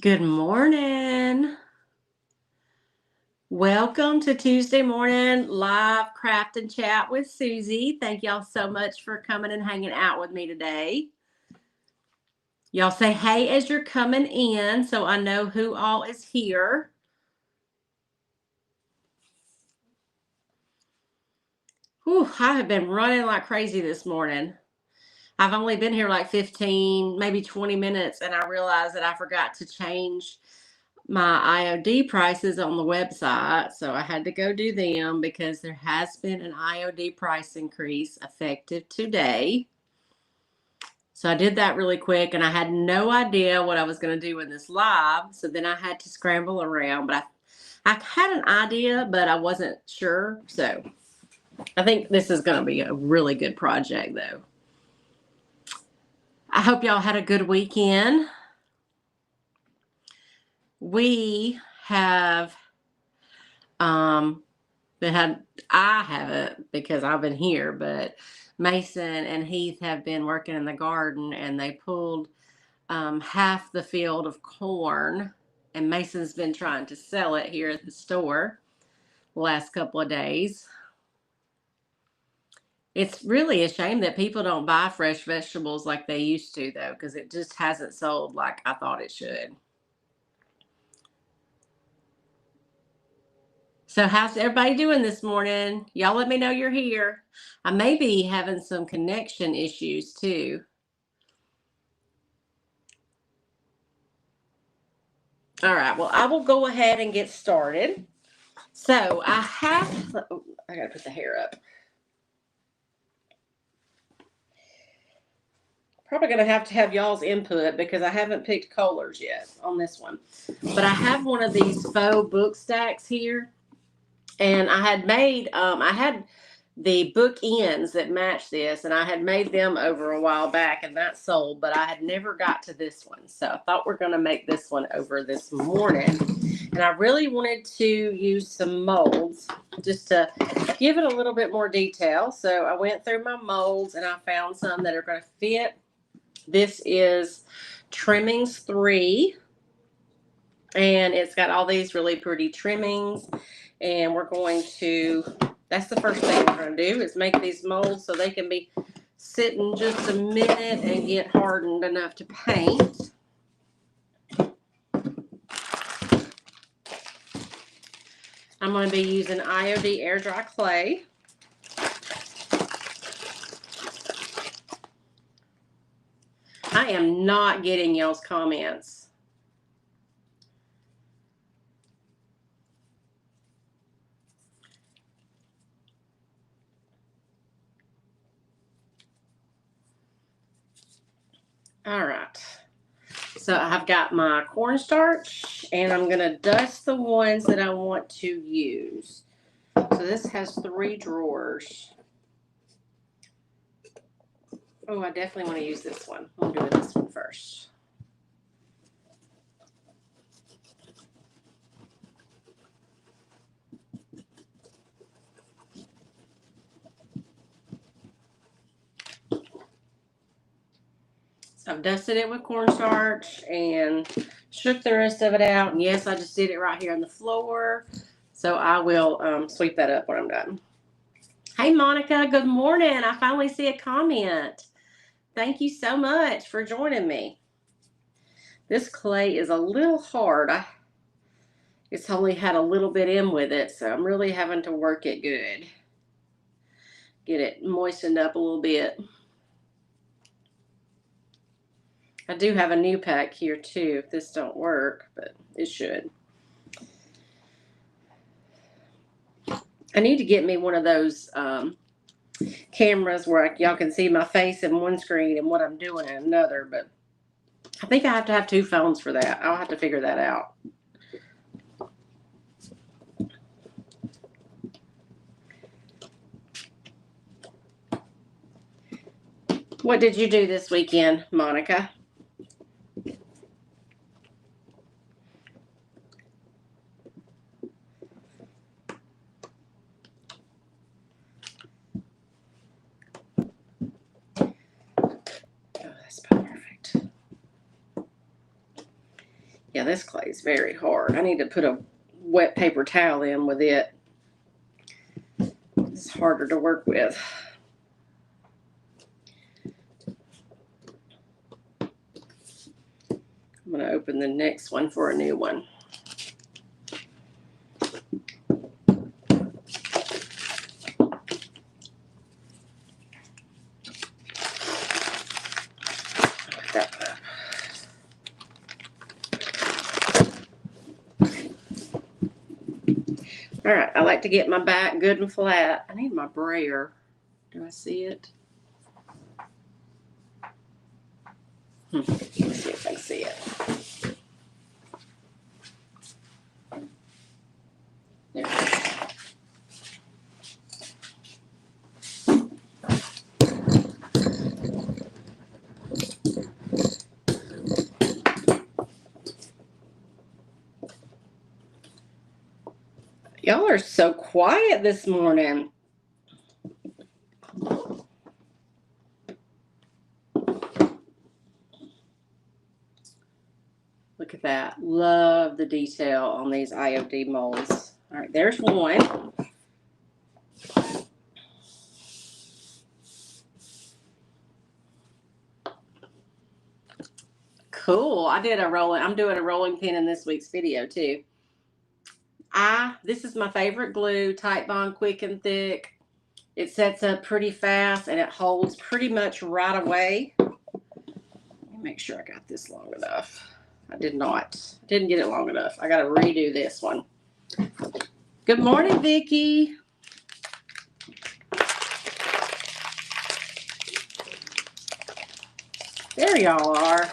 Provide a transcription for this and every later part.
Good morning. Welcome to Tuesday morning live craft and chat with Susie. Thank y'all so much for coming and hanging out with me today. Y'all say hey as you're coming in so I know who all is here. Whew, I have been running like crazy this morning. I've only been here like 15, maybe 20 minutes, and I realized that I forgot to change my IOD prices on the website. So I had to go do them because there has been an IOD price increase effective today. So I did that really quick and I had no idea what I was going to do in this live. So then I had to scramble around, but I had an idea, but I wasn't sure. So I think this is going to be a really good project though. I hope y'all had a good weekend. We have I haven't because I've been here, but Mason and Heath have been working in the garden and they pulled half the field of corn, and Mason's been trying to sell it here at the store the last couple of days. It's really a shame that people don't buy fresh vegetables like they used to though, because it just hasn't sold like I thought it should. So how's everybody doing this morning? Y'all let me know you're here. I may be having some connection issues too. All right, well, I will go ahead and get started. So I gotta put the hair up. Probably gonna have to have y'all's input because I haven't picked colors yet on this one. But I have one of these faux book stacks here. And I had made, I had the book ends that match this, and I had made them over a while back, and that sold, but I had never got to this one. So I thought we're going to make this one over this morning. And I really wanted to use some molds just to give it a little bit more detail. So I went through my molds, and I found some that are going to fit. This is Trimmings 3. And it's got all these really pretty trimmings. And we're going to, that's the first thing we're going to do is make these molds so they can be sitting just a minute and get hardened enough to paint. I'm going to be using IOD air dry clay. I am not getting y'all's comments. All right. So I've got my cornstarch and I'm going to dust the ones that I want to use. So this has 3 drawers. Oh, I definitely want to use this one. I'm doing this one first. So I've dusted it with cornstarch and shook the rest of it out. And yes, I just did it right here on the floor. So I will sweep that up when I'm done. Hey, Monica, good morning. I finally see a comment. Thank you so much for joining me. This clay is a little hard. It's only had a little bit in with it, so I'm really having to work it good. Get it moistened up a little bit. I do have a new pack here too if this don't work, but it should. I need to get me one of those cameras where y'all can see my face in one screen and what I'm doing in another, but I think I have to have 2 phones for that. I'll have to figure that out. What did you do this weekend, Monica? Oh, that's perfect. Yeah, this clay is very hard. I need to put a wet paper towel in with it. It's harder to work with. I'm going to open the next one for a new one. All right, I like to get my back good and flat. I need my brayer. Do I see it? Let's see if I can see it. There it is. Y'all are so quiet this morning. Look at that. Love the detail on these IOD molds. All right, there's one. Cool. I'm doing a rolling pin in this week's video too. This is my favorite glue, Titebond Quick and Thick. It sets up pretty fast and it holds pretty much right away. Let me make sure I got this long enough. I did not. Didn't get it long enough. I got to redo this one. Good morning, Vicki. There y'all are.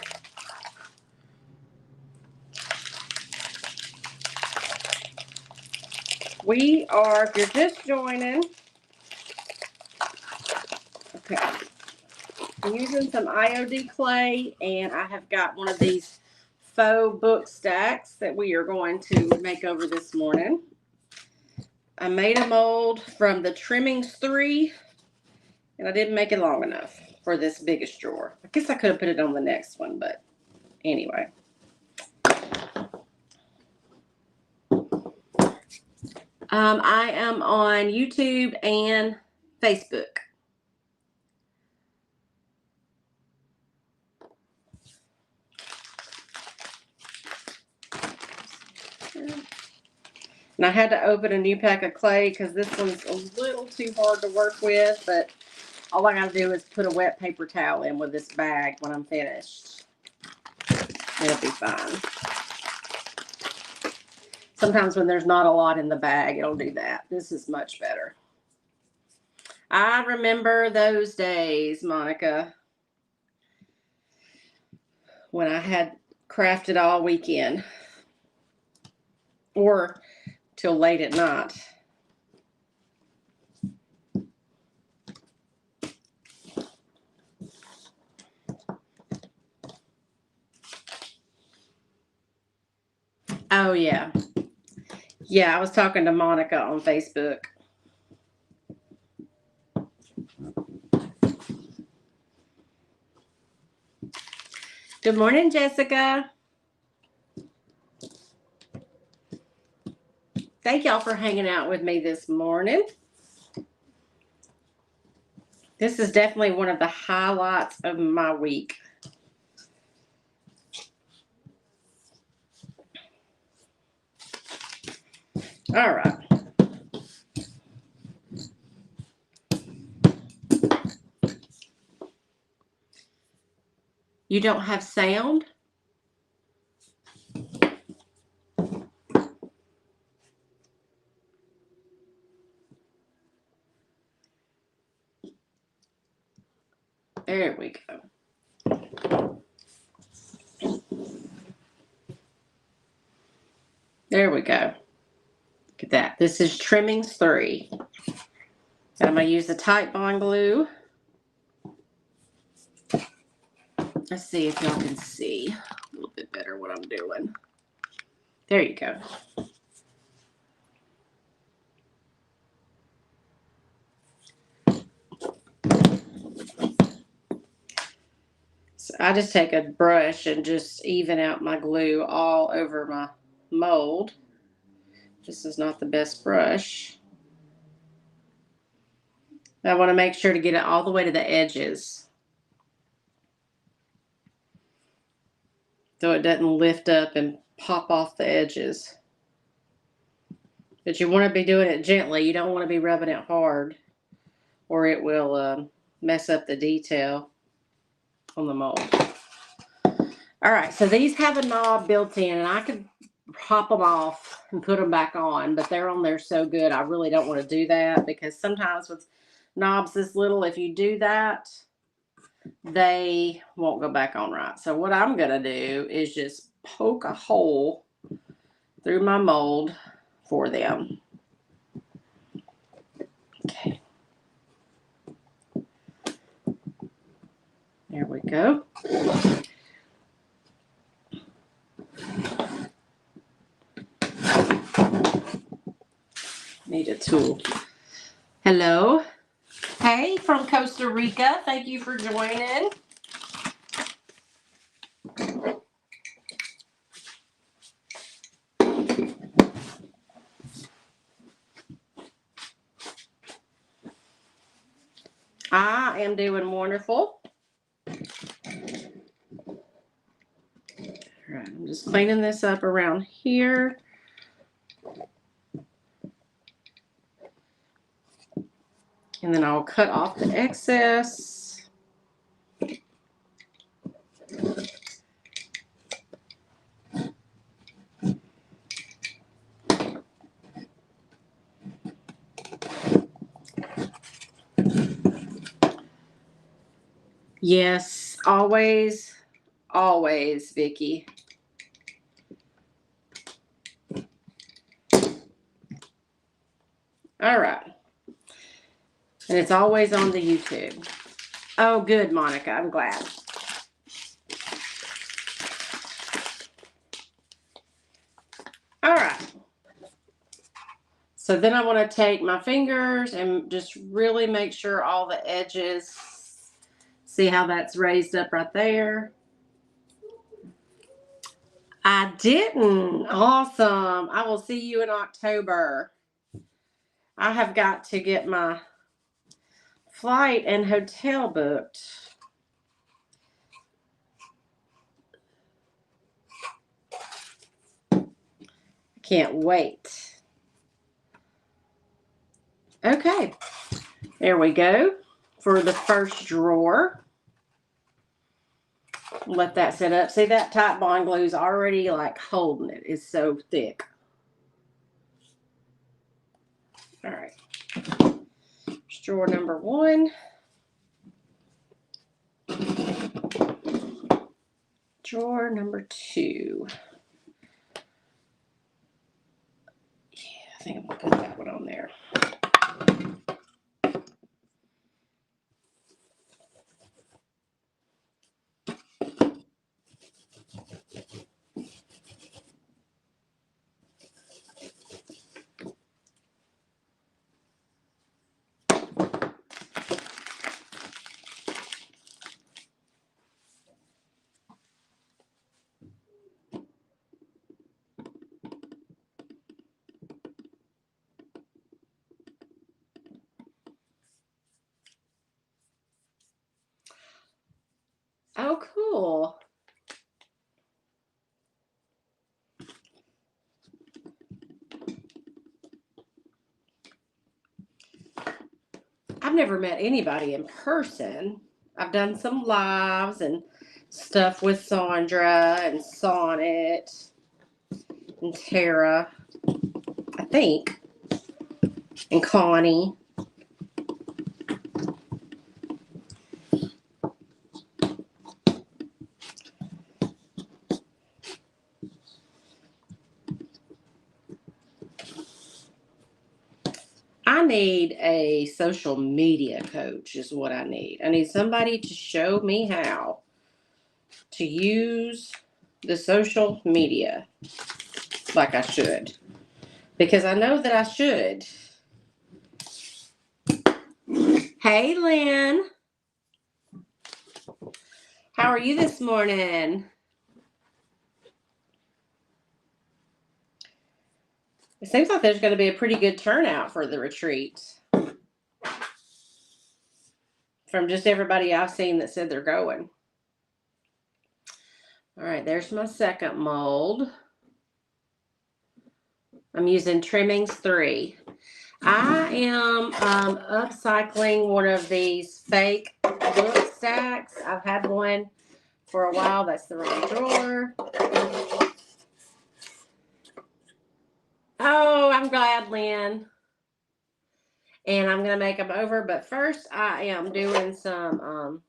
We are, if you're just joining, okay, I'm using some IOD clay, and I have got one of these faux book stacks that we are going to make over this morning. I made a mold from the Trimmings 3, and I didn't make it long enough for this biggest drawer. I guess I could have put it on the next one, but anyway. I am on YouTube and Facebook. And I had to open a new pack of clay because this one's a little too hard to work with, but all I got to do is put a wet paper towel in with this bag when I'm finished. It'll be fine. Sometimes when there's not a lot in the bag, it'll do that. This is much better. I remember those days, Monica, when I had crafted all weekend or till late at night. Oh, yeah. Yeah, I was talking to Monica on Facebook. Good morning, Jessica. Thank y'all for hanging out with me this morning. This is definitely one of the highlights of my week. All right. You don't have sound? There we go. There we go. Look at that. This is Trimmings 3. And I'm going to use the Titebond glue. Let's see if y'all can see a little bit better what I'm doing. There you go. So I just take a brush and just even out my glue all over my mold. This is not the best brush. I want to make sure to get it all the way to the edges, so it doesn't lift up and pop off the edges. But you want to be doing it gently. You don't want to be rubbing it hard, or it will mess up the detail on the mold. All right, so these have a knob built in, and I could pop them off and put them back on, but they're on there so good, I really don't want to do that, because sometimes with knobs this little, if you do that, they won't go back on right. So what I'm going to do is just poke a hole through my mold for them. Okay. There we go. Need a tool. Hello. Hey, from Costa Rica. Thank you for joining. I am doing wonderful. All right, I'm just cleaning this up around here. And then I'll cut off the excess. Yes, always, always, Vicky. All right. And it's always on the YouTube. Oh, good, Monica. I'm glad. All right. So then I want to take my fingers and just really make sure all the edges, see how that's raised up right there? I didn't. Awesome. I will see you in October. I have got to get my flight and hotel booked. Can't wait. Okay, there we go for the first drawer. Let that sit up. See, that Type Bond glue is already like holding it. It's so thick. All right. Drawer number 1. Drawer number 2. Yeah, I think I'm going to put that one on there. Oh, cool. I've never met anybody in person. I've done some lives and stuff with Sandra and Sonnet and Tara, I think, and Connie. I need a social media coach is what I need. I need somebody to show me how to use the social media like I should. Because I know that I should. Hey, Lynn. How are you this morning? It seems like there's going to be a pretty good turnout for the retreat from just everybody I've seen that said they're going. All right, there's my second mold. I'm using Trimmings 3. I am upcycling one of these fake book stacks. I've had one for a while. That's the wrong drawer. Oh, I'm glad, Lynn. And I'm going to make them over. But first, I am doing some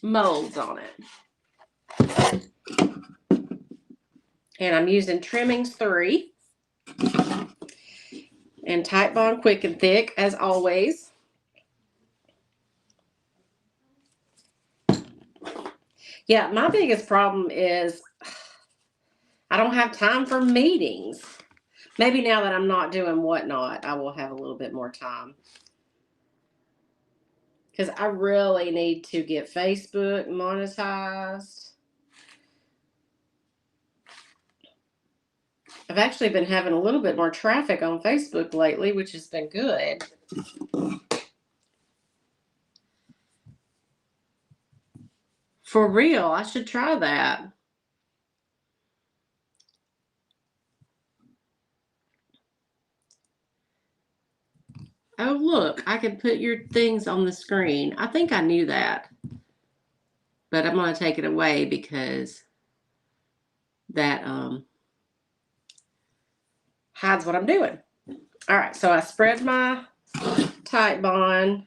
molds on it. And I'm using Trimmings 3. And Type Bond Quick and Thick, as always. Yeah, my biggest problem is I don't have time for meetings. Maybe now that I'm not doing Whatnot, I will have a little bit more time. Because I really need to get Facebook monetized. I've actually been having a little bit more traffic on Facebook lately, which has been good. For real, I should try that. Oh, look, I can put your things on the screen. I think I knew that. But I'm going to take it away because that hides what I'm doing. All right, so I spread my Type Bond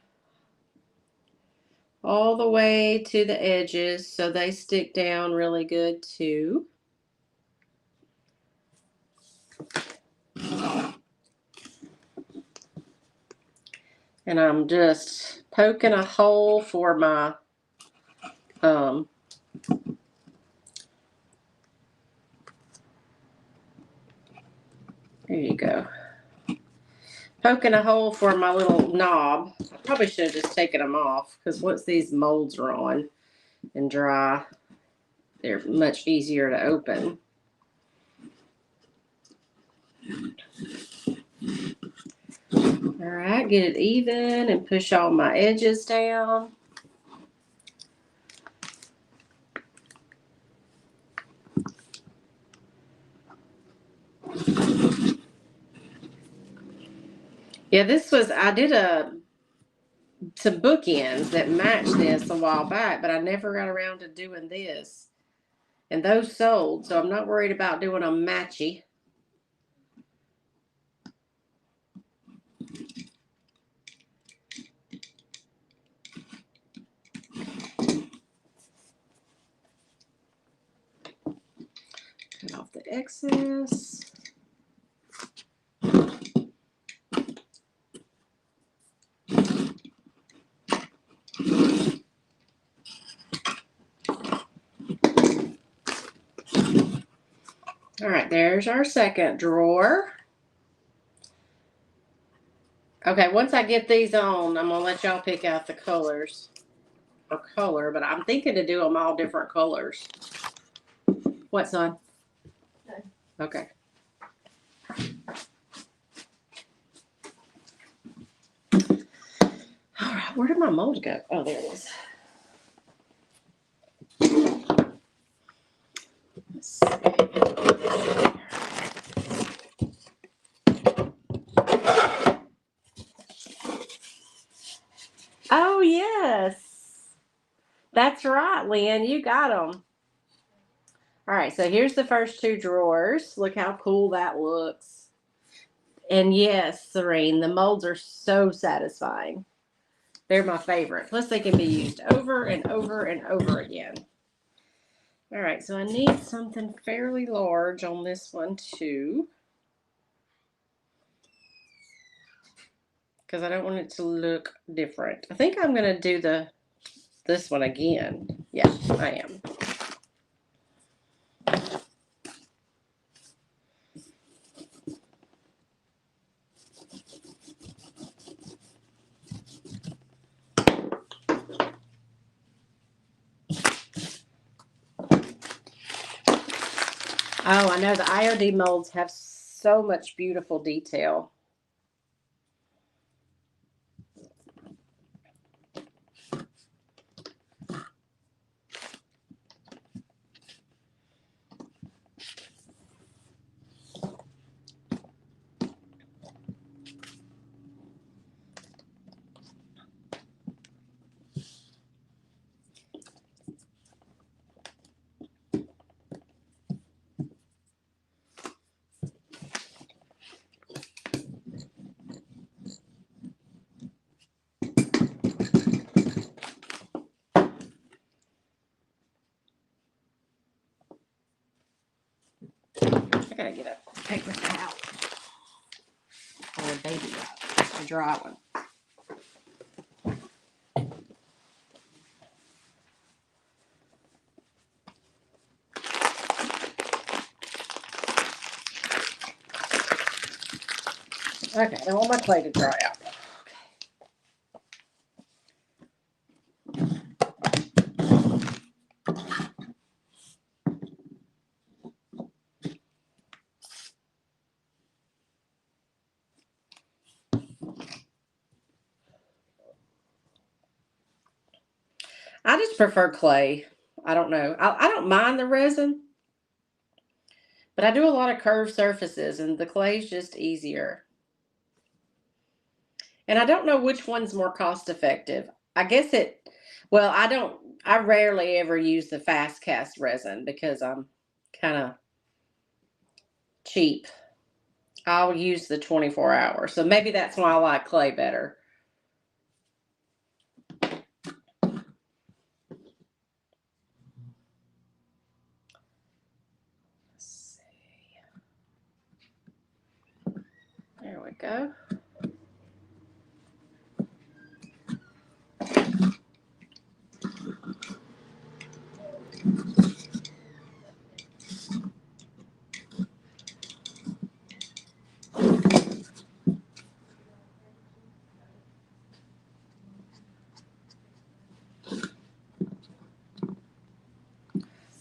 all the way to the edges so they stick down really good too. And I'm just poking a hole for my there you go. Poking a hole for my little knob. I probably should have just taken them off because once these molds are on and dry, they're much easier to open. All right, get it even and push all my edges down. Yeah, I did some bookends that matched this a while back, but I never got around to doing this. And those sold, so I'm not worried about doing them matchy. Cut off the excess. All right, there's our second drawer. Okay, once I get these on, I'm going to let y'all pick out the colors. A color, but I'm thinking to do them all different colors. What, son? Okay. All right, where did my mold go? Oh, there it is. Let's see. Oh, yes. That's right, Lynn. You got them. All right, so here's the first two drawers. Look how cool that looks. And yes, Serene, the molds are so satisfying. They're my favorite. Plus, they can be used over and over and over again. All right, so I need something fairly large on this one too, because I don't want it to look different. I think I'm going to do this one again. Yeah, I am. Oh, I know the IOD molds have so much beautiful detail. I gotta get a paper towel or a baby wipe, a dry one. Okay, I want my clay to dry out. I just prefer clay. I don't know. I don't mind the resin, but I do a lot of curved surfaces, and the clay's just easier. And I don't know which one's more cost effective. I guess well, I rarely ever use the fast cast resin because I'm kind of cheap. I'll use the 24 hour. So maybe that's why I like clay better. Let's see. There we go.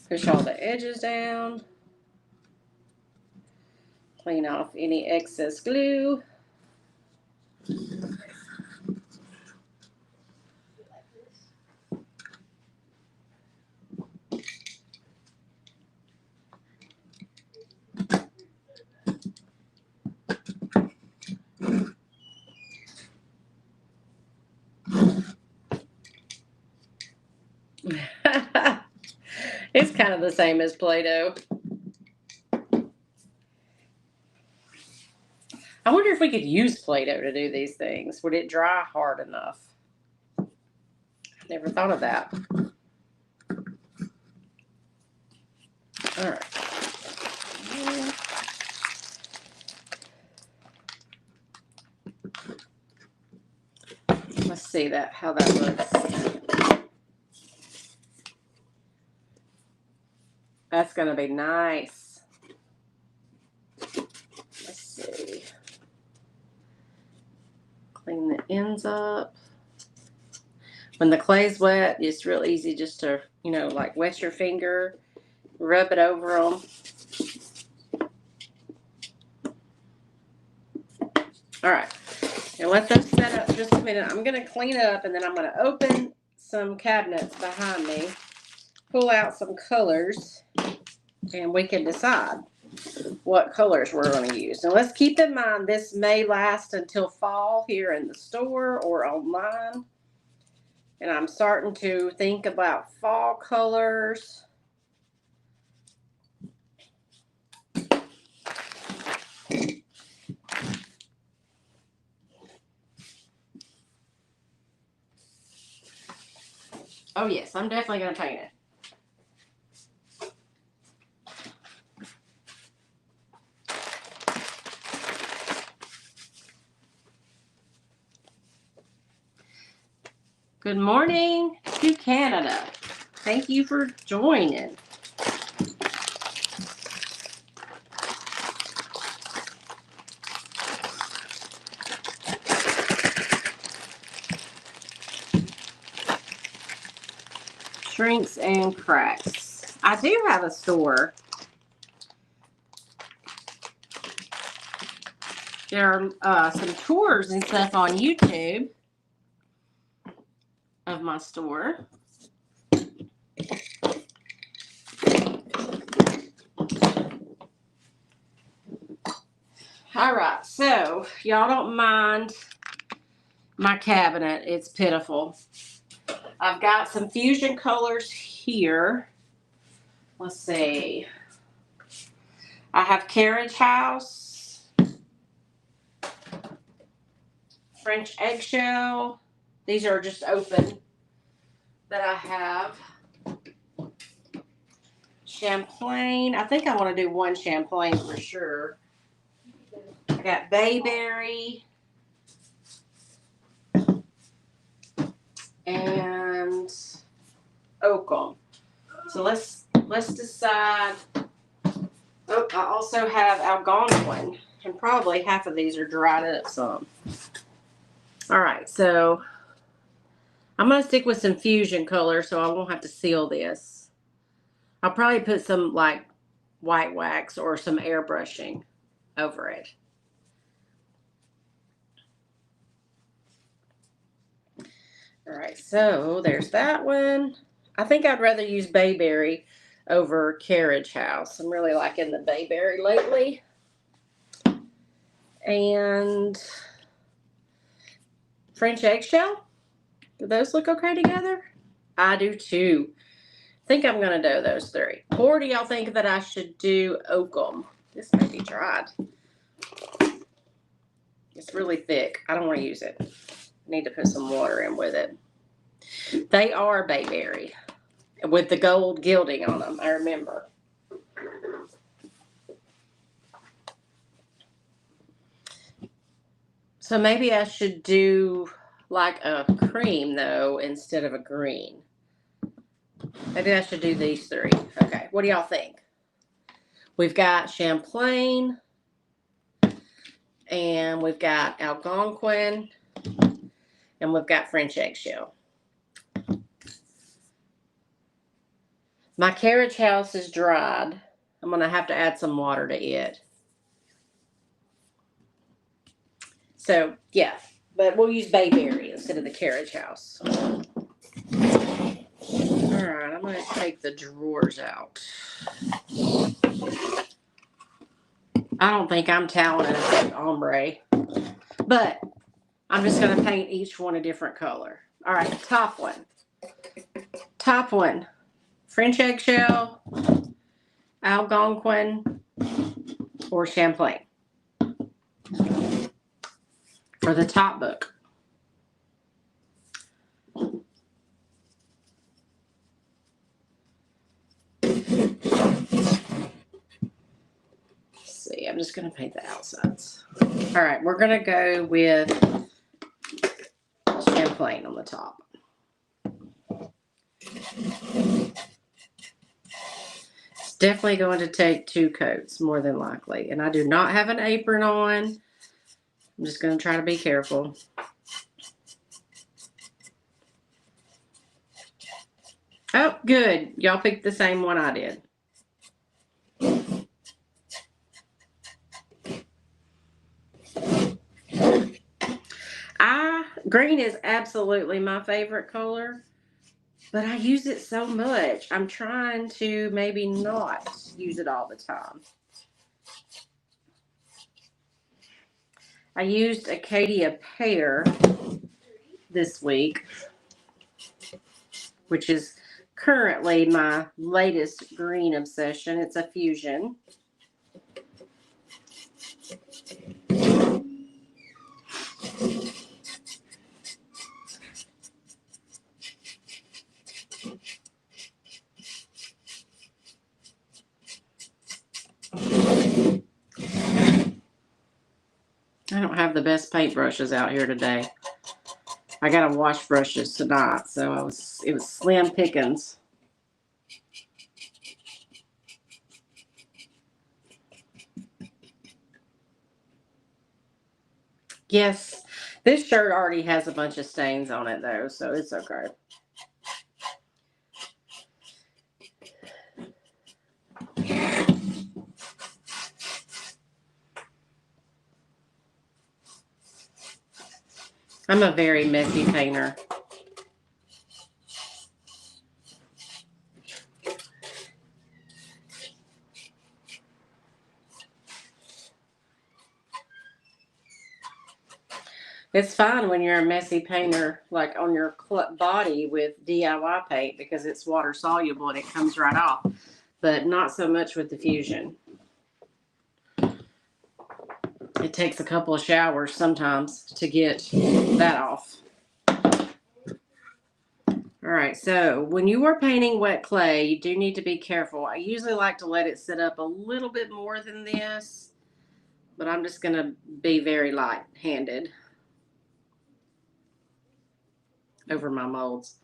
Push all the edges down. Clean off any excess glue. It's kind of the same as Play-Doh. I wonder if we could use Play-Doh to do these things. Would it dry hard enough? Never thought of that. All right. Let's see how that looks. That's gonna be nice. Let's see. Clean the ends up. When the clay's wet, it's real easy just to, like wet your finger, rub it over them. All right. Now let those set up just a minute. I'm going to clean up, and then I'm going to open some cabinets behind me, pull out some colors, and we can decide what colors we're going to use. Now let's keep in mind this may last until fall here in the store or online. And I'm starting to think about fall colors. Oh yes, I'm definitely going to paint it. Good morning to Canada. Thank you for joining. Shrinks and cracks. I do have a store There are some tours and stuff on YouTube of my store. All right, so y'all don't mind my cabinet. It's pitiful. I've got some fusion colors here. Let's see. I have Carriage House, French Eggshell. These are just open that I have. Champlain. I think I want to do one Champlain for sure. I got Bayberry. And Oakham. So let's decide. Oh, I also have Algonquin, and probably half of these are dried up some. All right, so I'm gonna stick with some fusion color, so I won't have to seal this. I'll probably put some like white wax or some airbrushing over it. All right, so there's that one. I think I'd rather use Bayberry over Carriage House. I'm really liking the Bayberry lately. And French Eggshell. Do those look okay together? I do too. I think I'm going to do those three. Or do y'all think that I should do Oakham? This may be dried. It's really thick. I don't want to use it. I need to put some water in with it. They are Bayberry with the gold gilding on them, I remember. So maybe I should do like a cream though instead of a green. Maybe I should do these three. Okay, what do y'all think? We've got Champlain, and we've got Algonquin, and we've got French Eggshell. My Carriage House is dried. I'm going to have to add some water to it. So, yeah, but we'll use Bayberry instead of the Carriage House. All right, I'm going to take the drawers out. I don't think I'm talented at ombre, but I'm just going to paint each one a different color. All right, top one. Top one, French Eggshell, Algonquin, or Champlain for the top book. See, I'm just going to paint the outsides. All right, we're going to go with Champlain on the top. It's definitely going to take 2 coats, more than likely. And I do not have an apron on. I'm just going to try to be careful. Oh, good. Y'all picked the same one I did. Green is absolutely my favorite color, but I use it so much. I'm trying to maybe not use it all the time. I used Acadia Pear this week, which is currently my latest green obsession. It's a fusion. I don't have the best paintbrushes out here today. I gotta wash brushes tonight, so it was slim pickings. Yes, this shirt already has a bunch of stains on it though, so it's okay. I'm a very messy painter. It's fine when you're a messy painter, like on your body with DIY paint, because it's water soluble and it comes right off, but not so much with diffusion. It takes a couple of showers sometimes to get that off. All right, so when you are painting wet clay, you do need to be careful. I usually like to let it sit up a little bit more than this, but I'm just going to be very light-handed over my molds.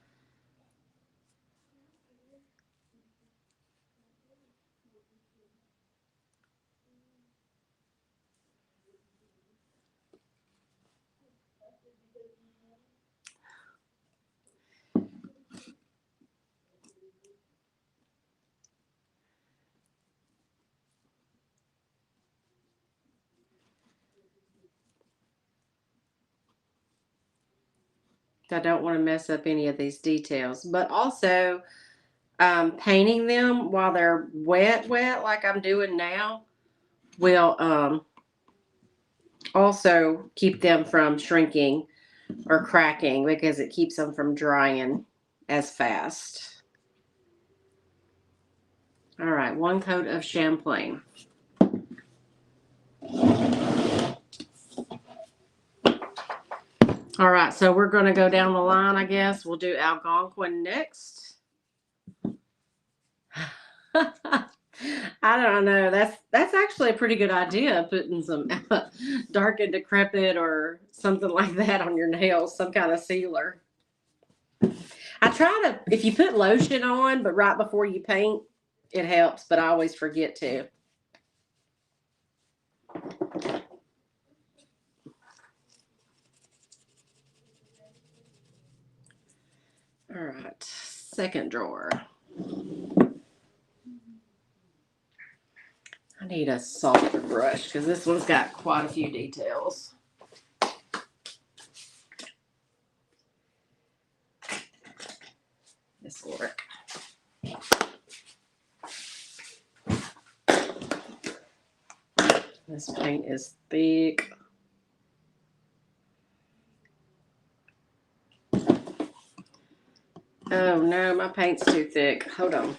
I don't want to mess up any of these details, but also painting them while they're wet like I'm doing now will also keep them from shrinking or cracking because it keeps them from drying as fast. All right, 1 coat of Champlain. All right, so we're going to go down the line, I guess. We'll do Algonquin next. I don't know. That's actually a pretty good idea, putting some dark and decrepit or something like that on your nails, some kind of sealer. I try to, if you put lotion on, but right before you paint, it helps, but I always forget to. All right, second drawer. I need a softer brush because this one's got quite a few details. This will work. This paint is thick. Oh no, my paint's too thick. Hold on.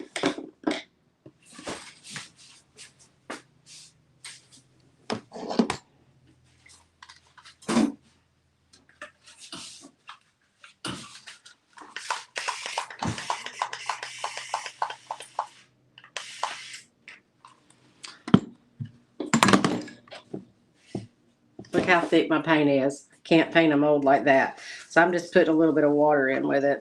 Look how thick my paint is. Can't paint a mold like that. So I'm just putting a little bit of water in with it.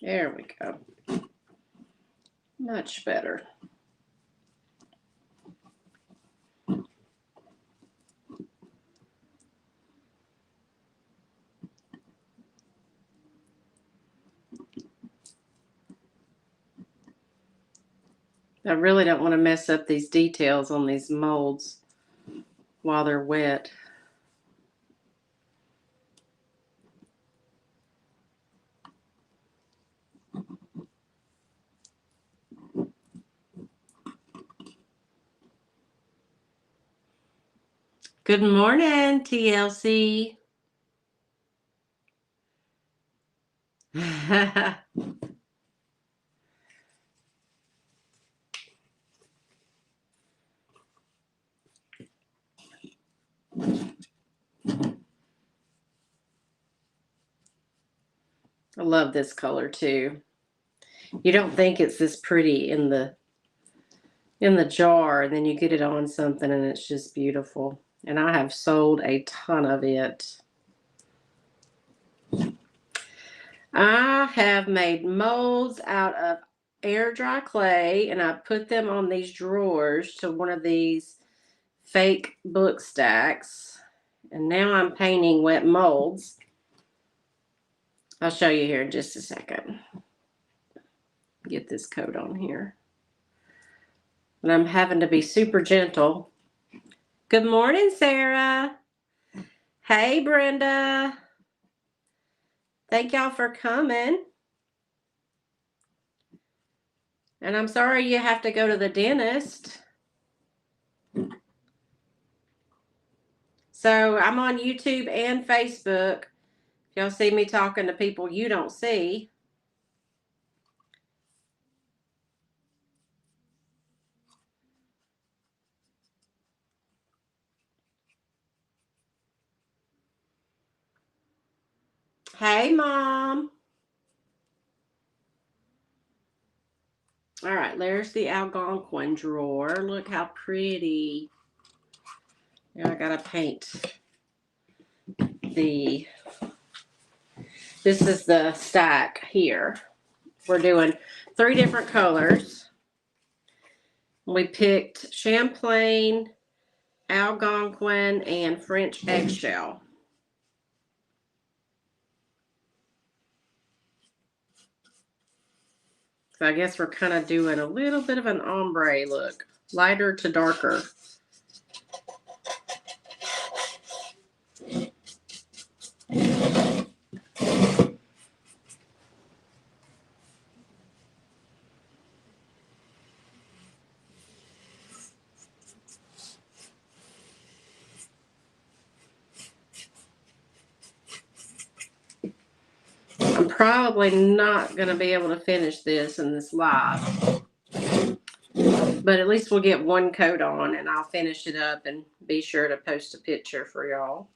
There we go. Much better. I really don't want to mess up these details on these molds while they're wet. Good morning, TLC. I love this color too. You don't think it's this pretty in the jar, and then you get it on something and it's just beautiful. And I have sold a ton of it. I have made molds out of air dry clay and I put them on these drawers to one of these fake book stacks. And now I'm painting wet molds. I'll show you here in just a second. Get this coat on here. And I'm having to be super gentle. Good morning, Sarah. Hey, Brenda. Thank y'all for coming. And I'm sorry you have to go to the dentist. So I'm on YouTube and Facebook. If y'all see me talking to people you don't see. Hey, Mom. All right, there's the Algonquin drawer. Look how pretty. Now I gotta paint this is the stack here. We're doing 3 different colors. We picked Champlain, Algonquin, and French eggshell. So I guess we're kind of doing a little bit of an ombre look, lighter to darker. I'm probably not going to be able to finish this in this live, but at least we'll get one coat on and I'll finish it up and be sure to post a picture for y'all.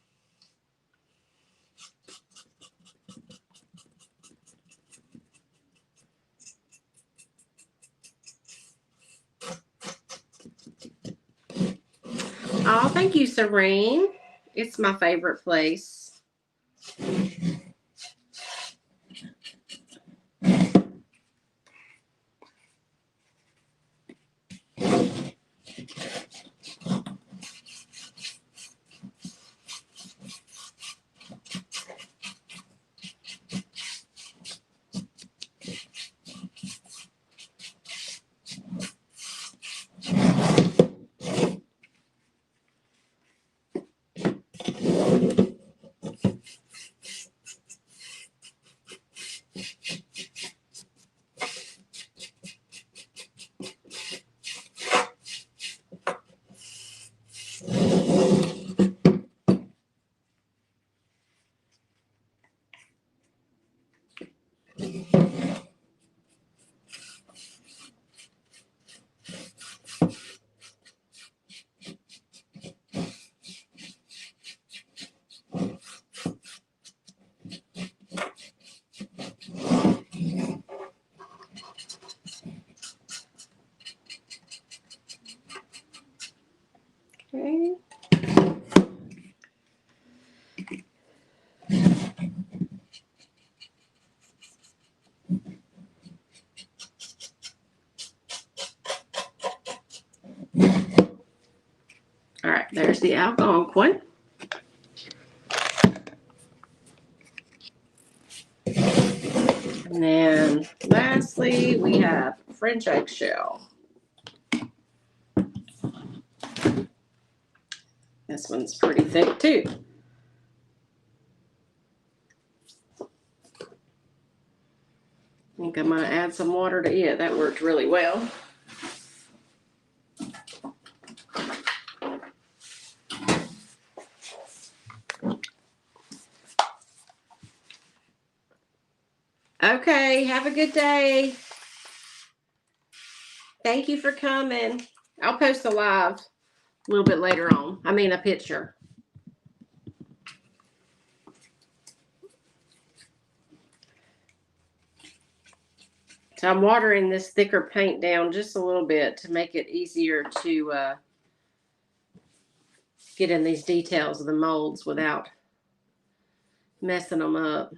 Oh, thank you, Serene. It's my favorite place. Okay. All right, there's the Algonquin. And then lastly, we have French eggshell. This one's pretty thick too. I think I'm going to add some water to it. That worked really well. Okay, have a good day. Thank you for coming. I'll post a live a little bit later on. I mean, a picture. So I'm watering this thicker paint down just a little bit to make it easier to get in these details of the molds without messing them up.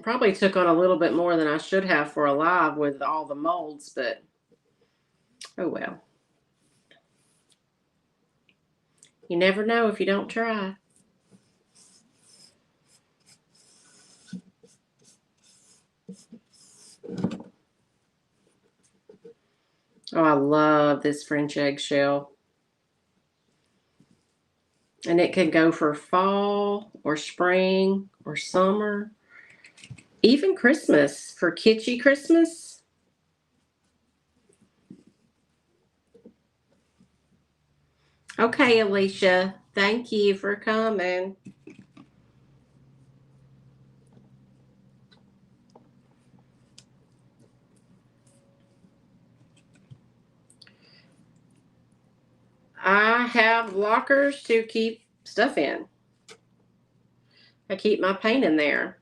Probably took on a little bit more than I should have for a live with all the molds, but oh well. You never know if you don't try. Oh, I love this French eggshell. And it can go for fall or spring or summer. Even Christmas, for kitschy Christmas. Okay, Alicia. Thank you for coming. I have lockers to keep stuff in. I keep my paint in there.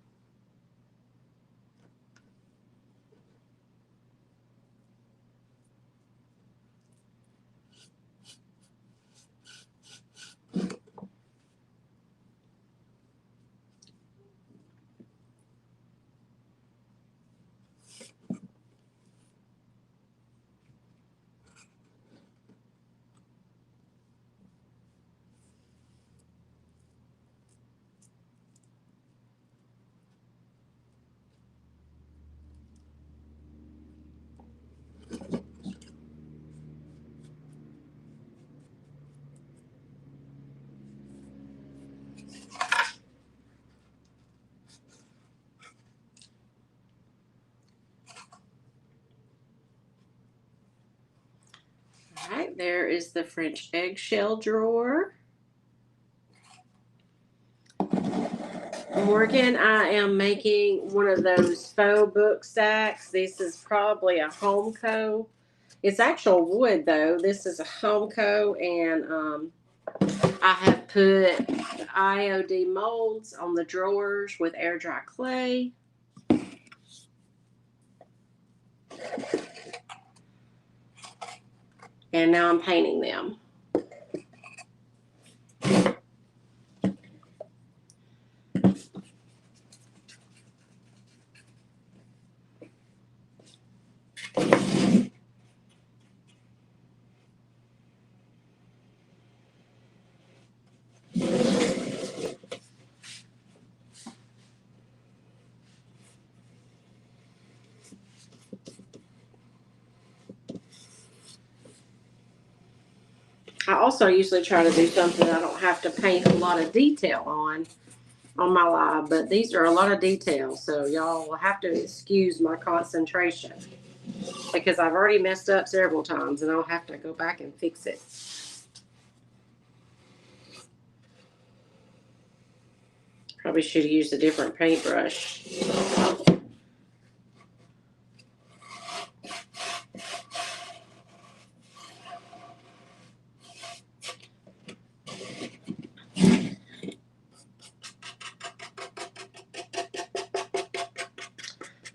All right, there is the French eggshell drawer. Morgan, I am making one of those faux book stacks. This is probably a Homeco. It's actual wood though. This is a Homeco, and I have put IOD molds on the drawers with air dry clay. And now I'm painting them. I also usually try to do something I don't have to paint a lot of detail on my live, but these are a lot of details, so y'all will have to excuse my concentration because I've already messed up several times and I'll have to go back and fix it. Probably should have used a different paintbrush.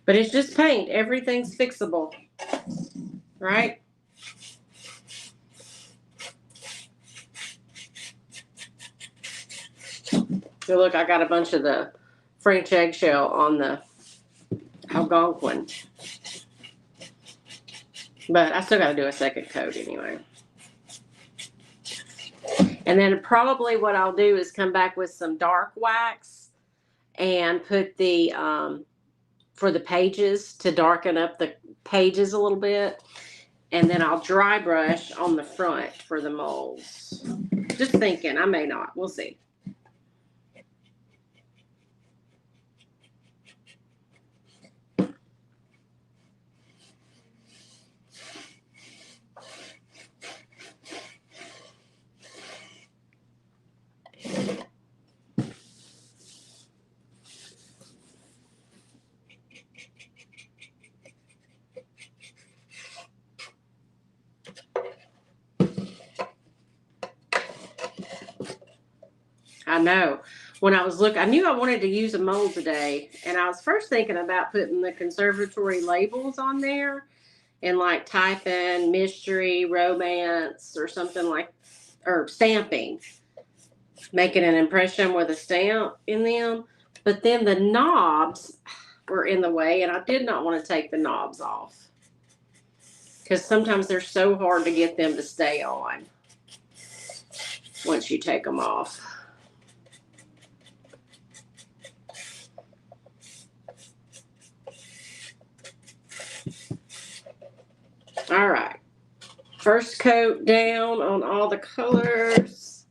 But it's just paint. Everything's fixable, right? So look, I got a bunch of the French eggshell on the Algonquin. But I still got to do a second coat anyway. And then probably what I'll do is come back with some dark wax and put the, for the pages to darken up the pages a little bit. And then I'll dry brush on the front for the molds. Just thinking, I may not. We'll see. I know. When I was looking, I knew I wanted to use a mold today, and I was first thinking about putting the conservatory labels on there and like typing mystery, romance, or something like, or stamping, making an impression with a stamp in them. But then the knobs, were in the way, and I did not want to take the knobs off because sometimes they're so hard to get them to stay on once you take them off. All right. First coat down on all the colors.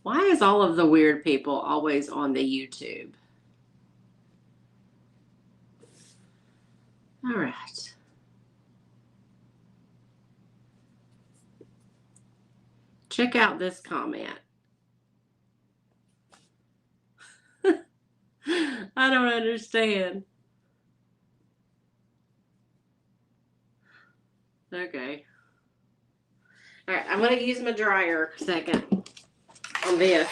Why is all of the weird people always on the YouTube? All right. Check out this comment. I don't understand. Okay. All right, I'm going to use my dryer a second on this.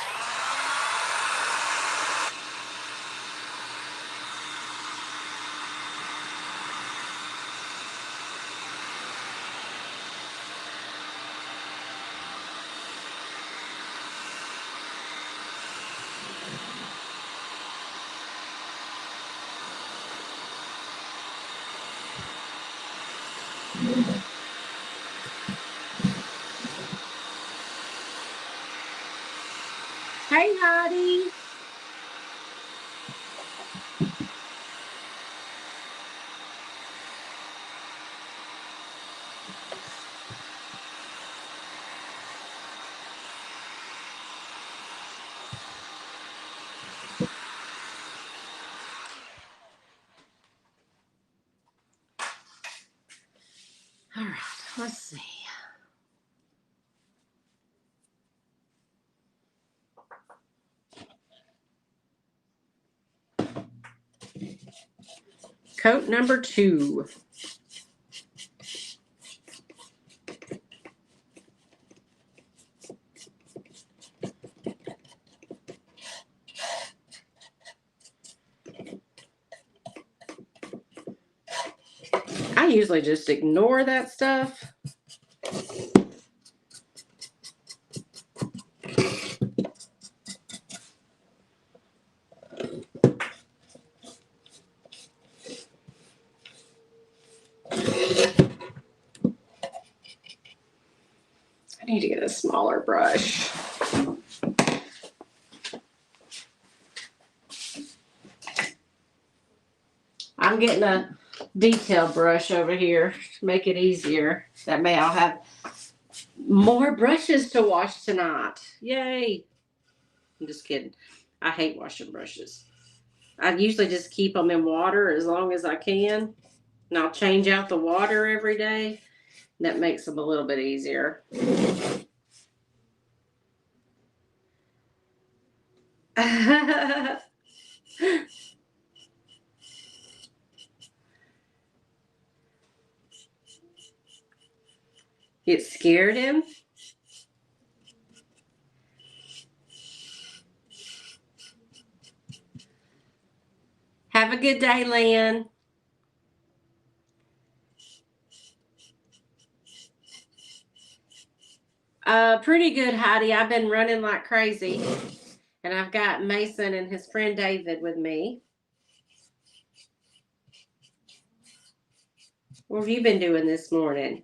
Hey, Heidi. All right, let's see. Coat number 2. I usually just ignore that stuff. I need to get a smaller brush. I'm getting a detail brush over here to make it easier. That way I'll have more brushes to wash tonight. Yay. I'm just kidding. I hate washing brushes. I usually just keep them in water as long as I can. And I'll change out the water every day. That makes them a little bit easier. It scared him. Have a good day, Lynn. Pretty good, Heidi. I've been running like crazy. And I've got Mason and his friend David with me. What have you been doing this morning?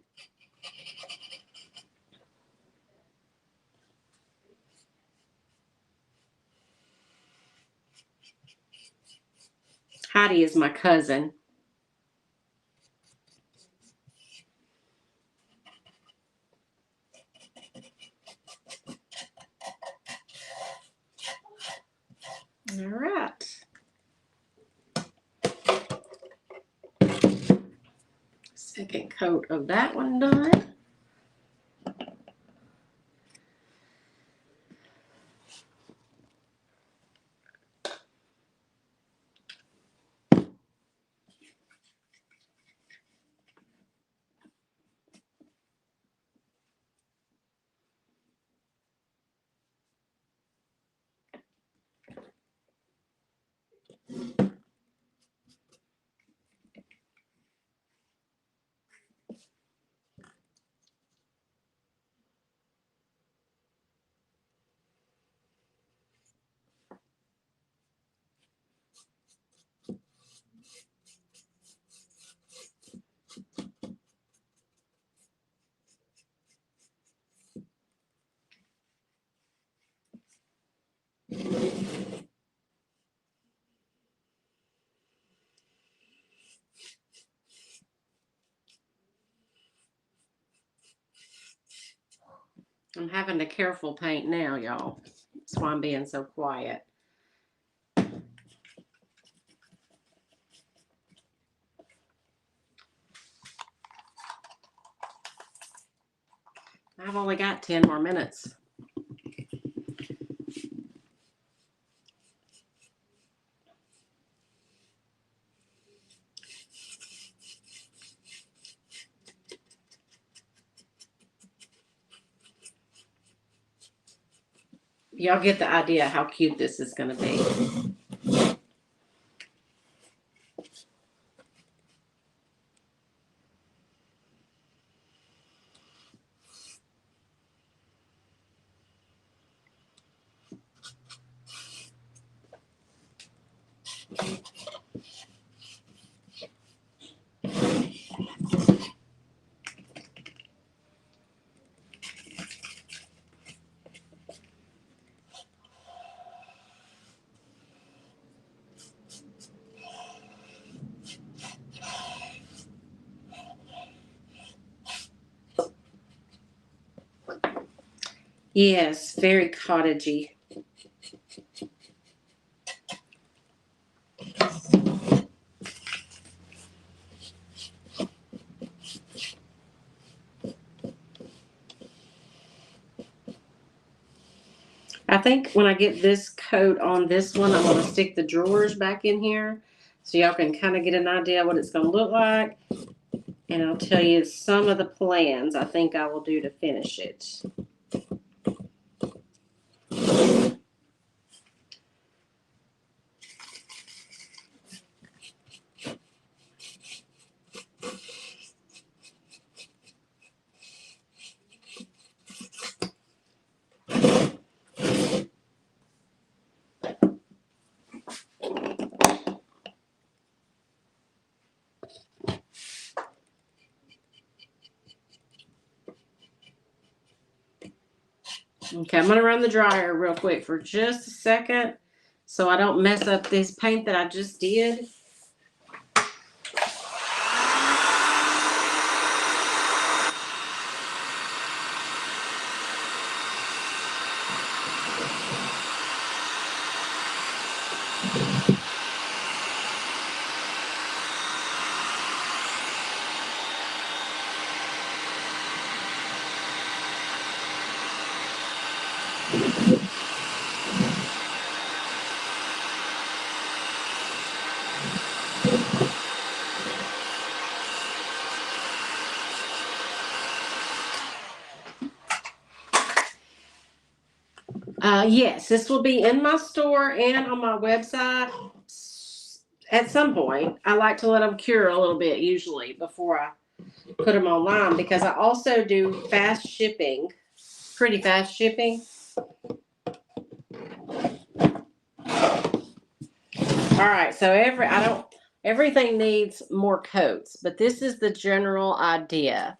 Heidi is my cousin. All right. Second coat of that one done. I'm having to careful paint now, y'all. That's why I'm being so quiet. I've only got 10 more minutes. Y'all get the idea how cute this is going to be. Yes, very cottagey. I think when I get this coat on this one, I'm going to stick the drawers back in here so y'all can kind of get an idea what it's going to look like. And I'll tell you some of the plans I think I will do to finish it. Okay, I'm going to run the dryer real quick for just a second so I don't mess up this paint that I just did. Yes, this will be in my store and on my website at some point. I like to let them cure a little bit usually before I put them online because I also do fast shipping, pretty fast shipping. All right, so everything needs more coats, but this is the general idea.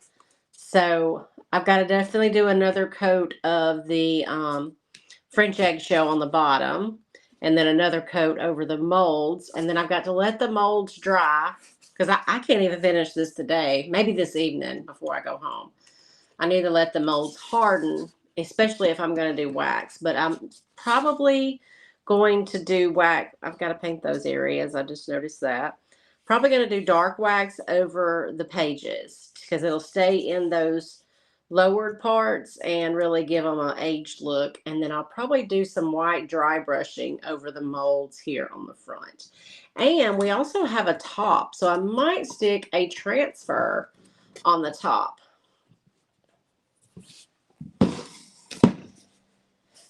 So I've got to definitely do another coat of the French eggshell on the bottom, and then another coat over the molds, and then I've got to let the molds dry because I can't even finish this today, maybe this evening before I go home. I need to let the molds harden, especially if I'm going to do wax, but I'm probably going to do wax. I've got to paint those areas. I just noticed that. Probably going to do dark wax over the pages because it'll stay in those lowered parts and really give them an aged look. And then I'll probably do some white dry brushing over the molds here on the front. And we also have a top, so I might stick a transfer on the top.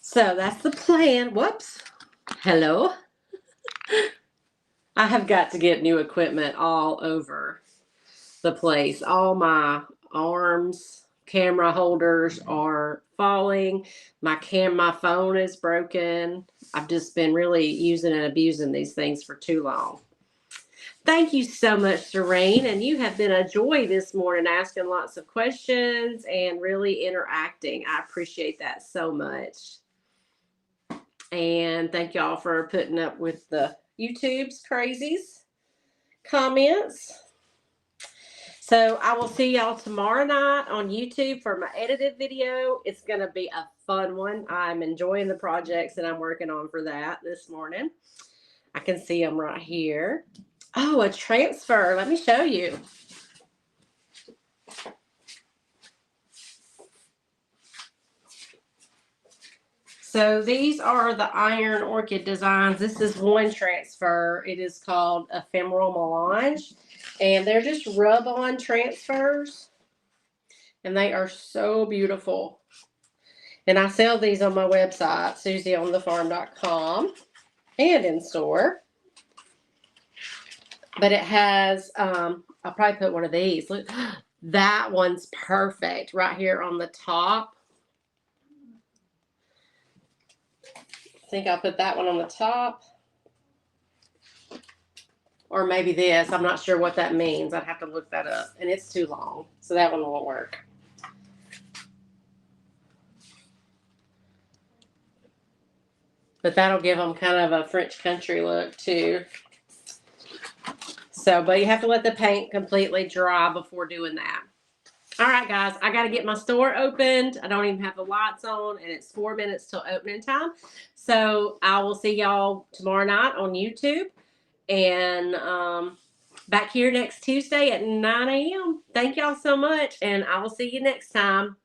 So that's the plan. Whoops. Hello. I have got to get new equipment all over the place. All my arms, camera holders are falling. My phone is broken. I've just been really using and abusing these things for too long. Thank you so much, Serene. And you have been a joy this morning, asking lots of questions and really interacting. I appreciate that so much. And thank y'all for putting up with the YouTube's crazies comments. So So I will see y'all tomorrow night on YouTube for my edited video. It's going to be a fun one. I'm enjoying the projects that I'm working on for that this morning. I can see them right here. Oh, a transfer. Let me show you. So these are the iron orchid designs. This is one transfer. It is called Ephemeral Melange. And they're just rub-on transfers. And they are so beautiful. And I sell these on my website, susieonthefarm.com, and in store. But it has, I'll probably put one of these. Look, that one's perfect right here on the top. I think I'll put that one on the top. Or maybe this. I'm not sure what that means. I'd have to look that up. And it's too long. So that one won't work. But that'll give them kind of a French country look too. So, but you have to let the paint completely dry before doing that. All right, guys, I got to get my store opened. I don't even have the lights on, and it's 4 minutes till opening time. So I will see y'all tomorrow night on YouTube, and back here next Tuesday at 9 a.m. Thank y'all so much, and I will see you next time.